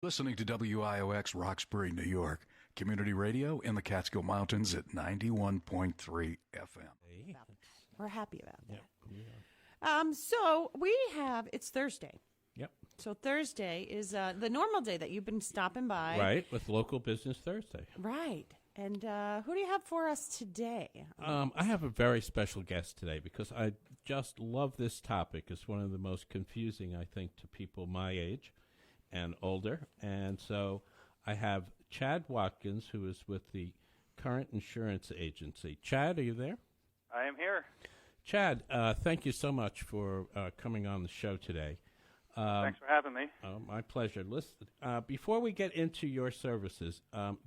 Listening to WIOX Roxbury, New York. Community radio in the Catskill Mountains at 91.3 FM. We're happy about that. Yep. So we have, it's Thursday. Yep. So Thursday is the normal day that you've been stopping by. Right, with Local Business Thursday. Right. And who do you have for us today? I have a very special guest today because I just love this topic. It's one of the most confusing, I think, to people my age and older. And so I have Chad Watkins, who is with the Current Insurance Agency. Chad, are you there? I am here. Chad, thank you so much for coming on the show today. Thanks for having me. My pleasure. Listen, before we get into your services,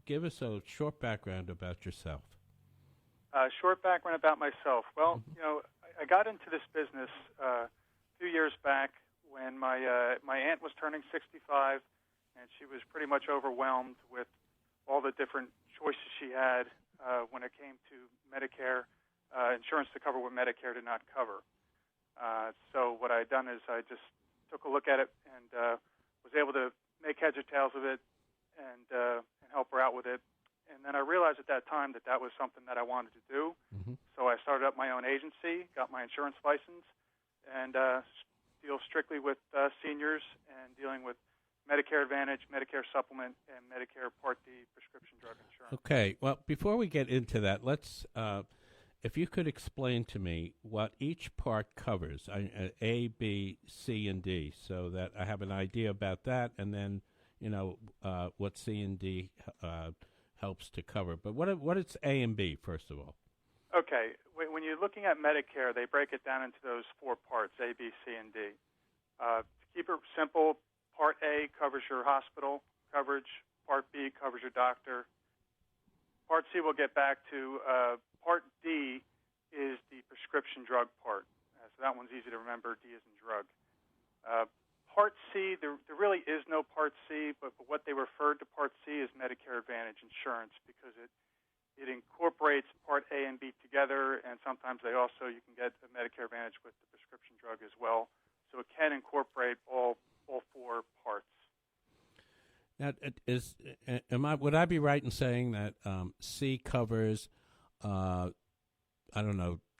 give us a short background about yourself. Short background about myself. Well, I got into this business a few years back when my aunt was turning 65, and she was pretty much overwhelmed with all the different choices she had when it came to Medicare insurance to cover what Medicare did not cover. So what I had done is I just took a look at it and was able to make heads or tails of it and help her out with it. And then I realized at that time that was something that I wanted to do. Mm-hmm. So I started up my own agency, got my insurance license, and deal strictly with seniors and dealing with Medicare Advantage, Medicare Supplement, and Medicare Part D prescription drug insurance. Okay. Well, before we get into that, let's if you could explain to me what each part covers, A, B, C, and D, so that I have an idea about that, and then, what C and D helps to cover. But what is A and B, first of all? Okay. When you're looking at Medicare, they break it down into those four parts, A, B, C, and D. To keep it simple, Part A covers your hospital coverage. Part B covers your doctor. Part C we'll get back to. Part D is the prescription drug part. So that one's easy to remember. D is in drug. Part C, there really is no Part C, but what they referred to Part C is Medicare Advantage insurance because it incorporates Part A and B together, and sometimes you can get a Medicare Advantage with the prescription drug as well. So it can incorporate all four parts. Now, would I be right in saying that C covers,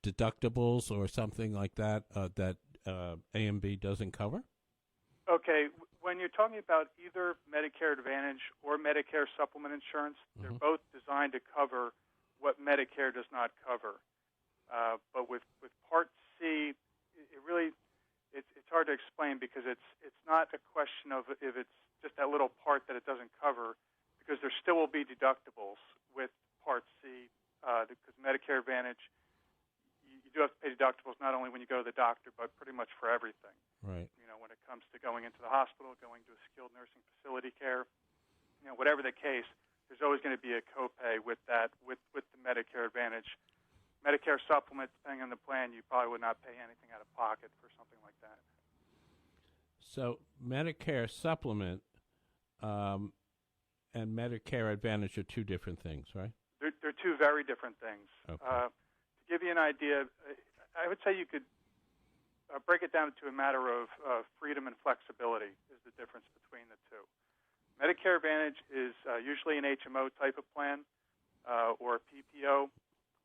deductibles or something like that that A and B doesn't cover? Okay, when you're talking about either Medicare Advantage or Medicare Supplement insurance, they're both designed to cover what Medicare does not cover. But with Part C, it's hard to explain because it's not a question of if it's just that little part that it doesn't cover, because there still will be deductibles with Part C, because Medicare Advantage, you do have to pay deductibles not only when you go to the doctor, but pretty much for everything. Right. When it comes to going into the hospital, going to a skilled nursing facility care, whatever the case, there's always going to be a copay with that, with the Medicare Advantage. Medicare Supplement, depending on the plan, you probably would not pay anything out of pocket for something like that. So Medicare Supplement and Medicare Advantage are two different things, right? They're two very different things. Okay. To give you an idea, I would say you could break it down to a matter of freedom and flexibility is the difference between the two. Medicare Advantage is usually an HMO type of plan or a PPO.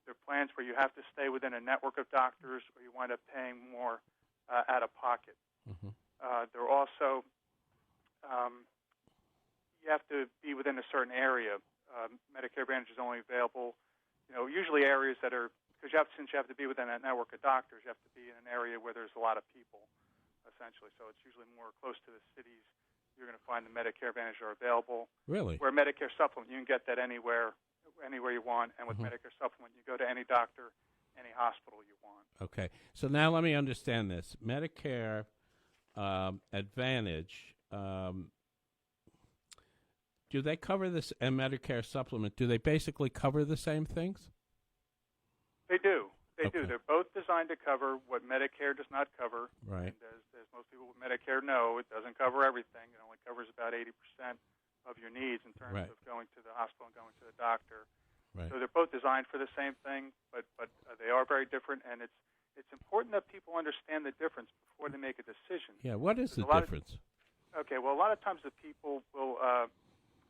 They're plans where you have to stay within a network of doctors or you wind up paying more out of pocket. Mm-hmm. They're also, you have to be within a certain area. Medicare Advantage is only available, usually areas that are, because since you have to be within that network of doctors, you have to be in an area where there's a lot of people, essentially. So it's usually more close to the cities. You're going to find the Medicare Advantage are available. Really? Where Medicare Supplement, you can get that anywhere you want. And with Medicare Supplement, you go to any doctor, any hospital you want. Okay. So now let me understand this. Medicare Advantage, do they cover this, and Medicare Supplement, do they basically cover the same things? They do. They do. They're both designed to cover what Medicare does not cover. Right. And as most people with Medicare know, it doesn't cover everything. It only covers about 80% of your needs in terms of going to the hospital and going to the doctor. Right. So they're both designed for the same thing, but they are very different, and it's important that people understand the difference before they make a decision. Yeah, what is the difference? Okay, well, a lot of times the people will,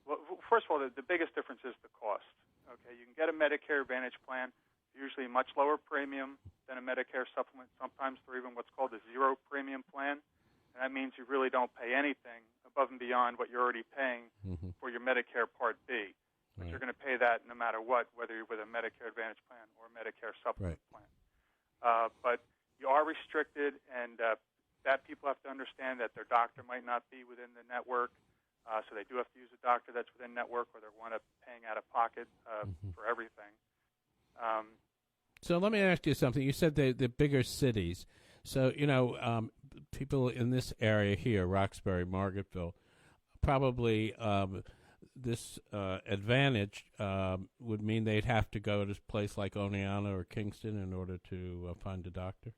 well, first of all, the biggest difference is the cost. Okay, you can get a Medicare Advantage plan, usually a much lower premium than a Medicare supplement. Sometimes they're even what's called a zero premium plan, and that means you really don't pay anything above and beyond what you're already paying for your Medicare Part B. But you're going to pay that no matter what, whether you're with a Medicare Advantage plan or a Medicare supplement plan. But you are restricted, and that people have to understand that their doctor might not be within the network, so they do have to use a doctor that's within network, or they're one of paying out of pocket for everything. So let me ask you something. You said the bigger cities. So, people in this area here, Roxbury, Margaretville, probably this advantage would mean they'd have to go to a place like Oneonta or Kingston in order to find a doctor?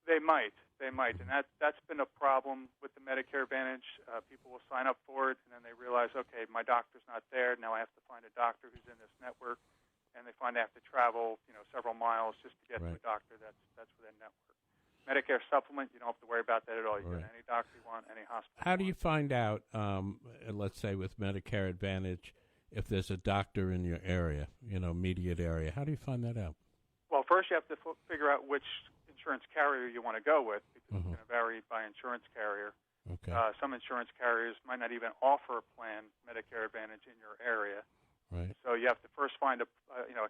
They might, and that's been a problem with the Medicare Advantage. People will sign up for it, and then they realize, okay, my doctor's not there. Now I have to find a doctor who's in this network, and they find they have to travel, several miles just to get to a doctor that's within network. Medicare supplement, you don't have to worry about that at all. You can get any doctor you want, any hospital. How do you find out, let's say with Medicare Advantage, if there's a doctor in your area, immediate area? How do you find that out? Well, first you have to figure out which insurance carrier you want to go with, because it's going to vary by insurance carrier. Okay. Some insurance carriers might not even offer a plan, Medicare Advantage, in your area. Right. So you have to first find a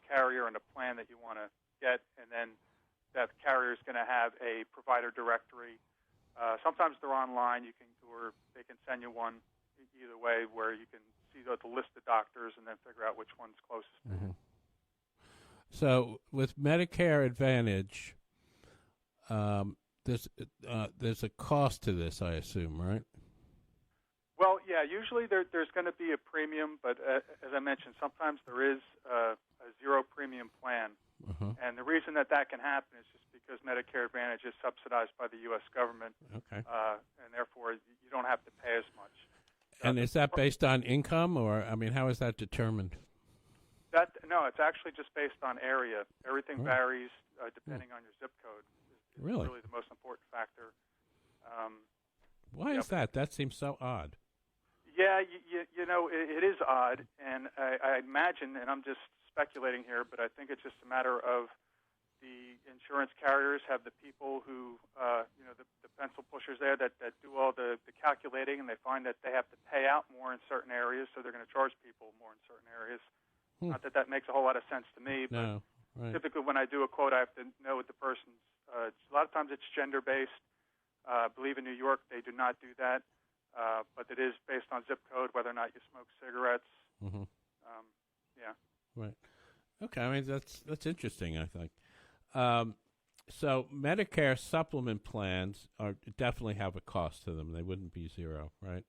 carrier and a plan that you want to get, and then that carrier is going to have a provider directory. Sometimes they're online, or they can send you one either way, where you can see the list of doctors and then figure out which one's closest to you. So with Medicare Advantage, there's a cost to this, I assume, right? Well, yeah, usually there's going to be a premium, but as I mentioned, sometimes there is a zero premium plan. And the reason that can happen is just because Medicare Advantage is subsidized by the U.S. government, and therefore you don't have to pay as much. And is that based on income, or, how is that determined? No, it's actually just based on area. Everything varies depending on your zip code. It's really the most important factor. Why is that? That seems so odd. Yeah, it is odd, and I imagine, and I'm just speculating here, but I think it's just a matter of the insurance carriers have the people who, the pencil pushers there that do all the calculating, and they find that they have to pay out more in certain areas, so they're going to charge people more in certain areas. Not that makes a whole lot of sense to me, but typically when I do a quote, I have to know what the person's. A lot of times it's gender-based. I believe in New York they do not do that, but it is based on zip code, whether or not you smoke cigarettes. Right. Okay, that's interesting, I think. So Medicare supplement plans definitely have a cost to them. They wouldn't be zero, right?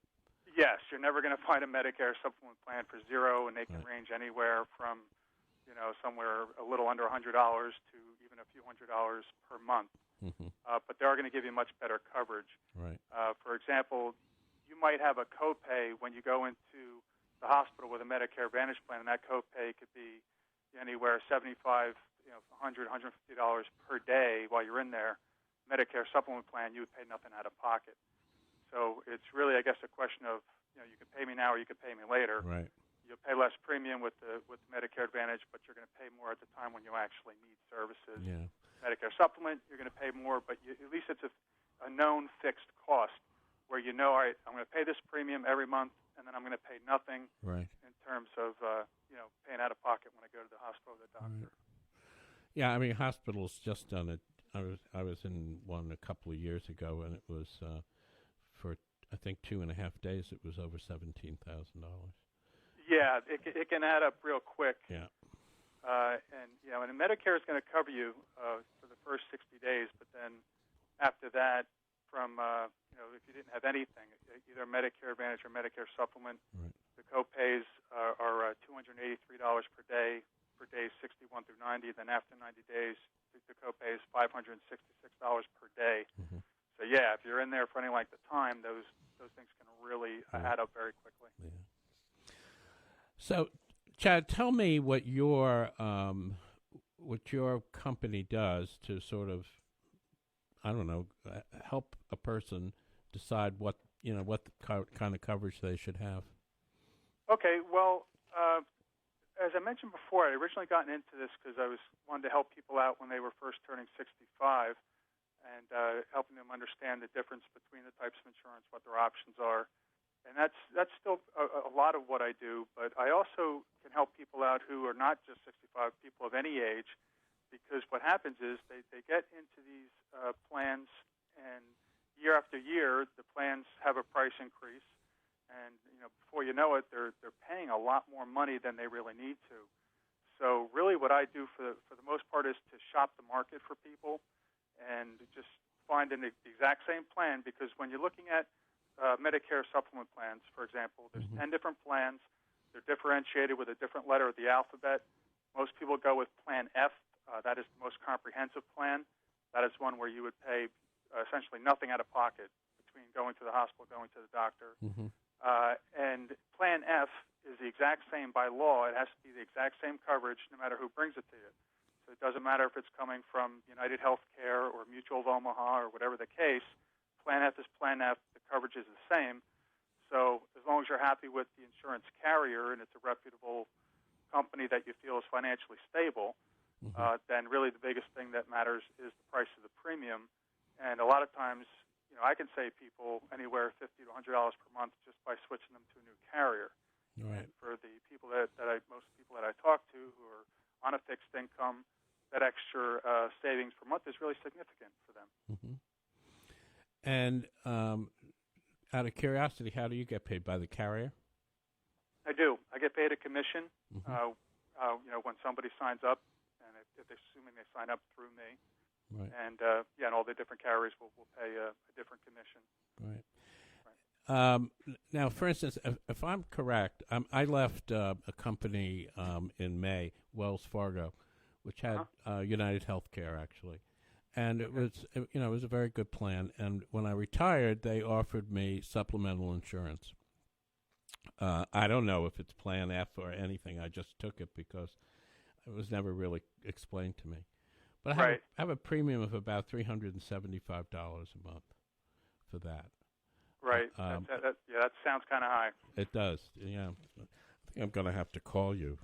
Yes, you're never going to find a Medicare supplement plan for zero, and they can range anywhere from, somewhere a little under $100 to even a few $100s per month. But they are going to give you much better coverage. Right. For example, you might have a copay when you go into the hospital with a Medicare Advantage plan, and that copay could be anywhere $75, $100, $150 per day while you're in there. Medicare supplement plan, you would pay nothing out of pocket. So it's really, I guess, a question of, you can pay me now or you can pay me later. Right. You'll pay less premium with the Medicare Advantage, but you're going to pay more at the time when you actually need services. Yeah. Medicare supplement, you're going to pay more, but at least it's a known fixed cost where all right, I'm going to pay this premium every month, and then I'm going to pay nothing in terms of paying out of pocket when I go to the hospital or the doctor. Right. Yeah, hospitals just done it. I was in one a couple of years ago, and it was for I think 2.5 days. It was over $17,000. Yeah, it can add up real quick. Yeah. And Medicare is going to cover you for the first 60 days, but then after that, from if you didn't have anything, either Medicare Advantage or Medicare Supplement, the co-pays are $283 per day for days 61 through 90. Then after 90 days, the co-pay is $566 per day. So yeah, if you're in there for any length of time, those things can really add up very quickly. Yeah. So, Chad, tell me what your company does to sort of, help a person decide what what kind of coverage they should have. Okay, well, as I mentioned before, I originally gotten into this because I wanted to help people out when they were first turning 65 and helping them understand the difference between the types of insurance, what their options are. And that's still a lot of what I do, but I also can help people out who are not just 65, people of any age, because what happens is they get into these plans, and year after year, the plans have a price increase. And before you know it, they're paying a lot more money than they really need to. So really, what I do for the most part is to shop the market for people and just find the exact same plan. Because when you're looking at Medicare supplement plans, for example, there's 10 different plans. They're differentiated with a different letter of the alphabet. Most people go with Plan F. That is the most comprehensive plan. That is one where you would pay essentially nothing out of pocket between going to the hospital, going to the doctor. And Plan F is the exact same by law. It has to be the exact same coverage no matter who brings it to you. So it doesn't matter if it's coming from United Healthcare or Mutual of Omaha or whatever the case. Plan F is Plan F. The coverage is the same. So as long as you're happy with the insurance carrier and it's a reputable company that you feel is financially stable, then really the biggest thing that matters is the price of the premium. And a lot of times, I can save people anywhere $50 to $100 per month just by switching them to a new carrier. Right. And for the people most people that I talk to who are on a fixed income, that extra savings per month is really significant for them. And out of curiosity, how do you get paid, by the carrier? I do. I get paid a commission. When somebody signs up, and if they're assuming they sign up through me. Right. And and all the different carriers will pay a different commission. Right. Now, for instance, if I'm correct, I left a company in May, Wells Fargo, which had United Healthcare actually, and it was it was a very good plan. And when I retired, they offered me supplemental insurance. I don't know if it's Plan F or anything. I just took it because it was never really explained to me. But I have a premium of about $375 a month for that. Right. That sounds kind of high. It does. Yeah. I think I'm going to have to call you.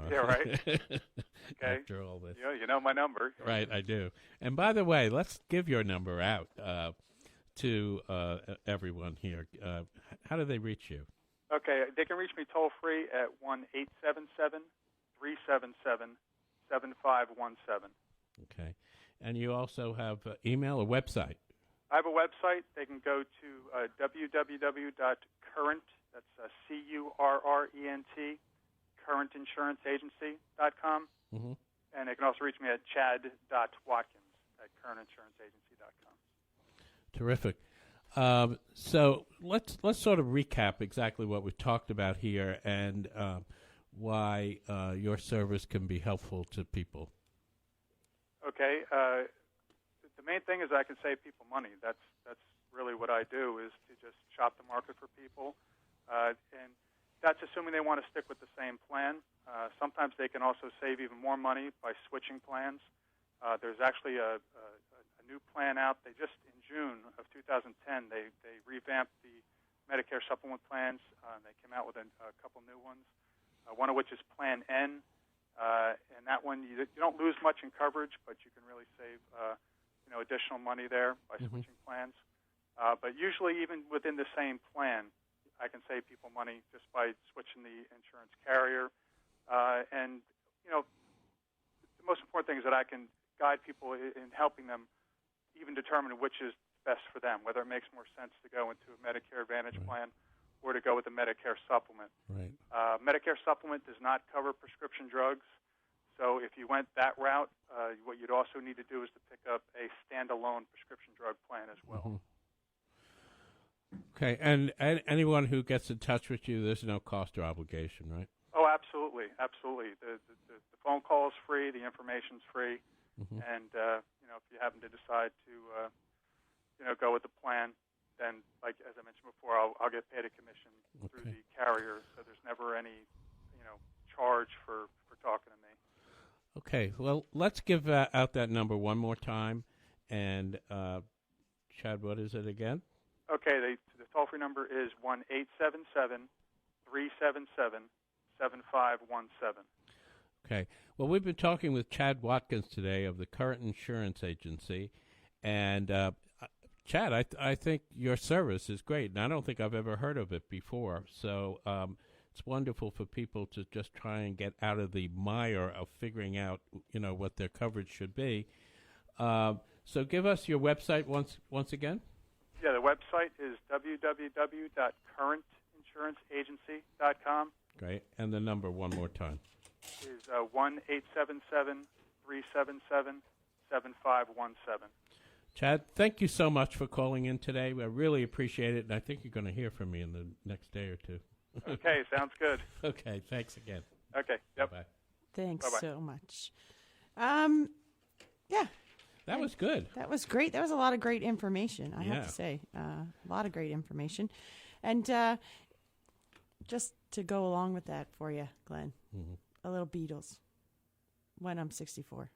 Yeah, right. Okay. After all this. You know my number. Right, I do. And by the way, let's give your number out to everyone here. How do they reach you? Okay. They can reach me toll free at 1-877-377-7517. Okay. And you also have email or website? I have a website. They can go to www.current, that's C-U-R-R-E-N-T, currentinsuranceagency.com. And they can also reach me at chad.watkins at currentinsuranceagency.com. Terrific. So let's sort of recap exactly what we've talked about here and why your service can be helpful to people. Okay. The main thing is I can save people money. That's really what I do, is to just shop the market for people. And that's assuming they want to stick with the same plan. Sometimes they can also save even more money by switching plans. There's actually a new plan out. They just, in June of 2010, they revamped the Medicare supplement plans. They came out with a couple new ones, one of which is Plan N. And that one, you don't lose much in coverage, but you can really save additional money there by switching plans. But usually, even within the same plan, I can save people money just by switching the insurance carrier. And the most important thing is that I can guide people in helping them even determine which is best for them, whether it makes more sense to go into a Medicare Advantage plan or to go with a Medicare supplement. Right. Medicare supplement does not cover prescription drugs. So if you went that route, what you'd also need to do is to pick up a standalone prescription drug plan as well. Okay, and anyone who gets in touch with you, there's no cost or obligation, right? Oh, absolutely, absolutely. The phone call is free, the information's free, and if you happen to decide to go with the plan, then as I mentioned before, I'll get paid a commission through the carrier. So there's never any charge for talking to me. Okay, well, let's give out that number one more time. And, Chad, what is it again? Okay, the toll-free number is 1-877-377-7517. Okay. Well, we've been talking with Chad Watkins today of the Current Insurance Agency. And, Chad, I think your service is great, and I don't think I've ever heard of it before. So it's wonderful for people to just try and get out of the mire of figuring out, what their coverage should be. So give us your website once again. Yeah, the website is www.currentinsuranceenagency.com. Great. And the number one more time. Is 1-877-377-7517. Chad, thank you so much for calling in today. I really appreciate it, and I think you're going to hear from me in the next day or two. Okay, sounds good. Okay, thanks again. Okay, yep. Bye-bye. Thanks Bye-bye. so much. Yeah. That was good. That was great. That was a lot of great information, I Yeah. have to say. A lot of great information. And just to go along with that for you, Glenn, a little Beatles when I'm 64.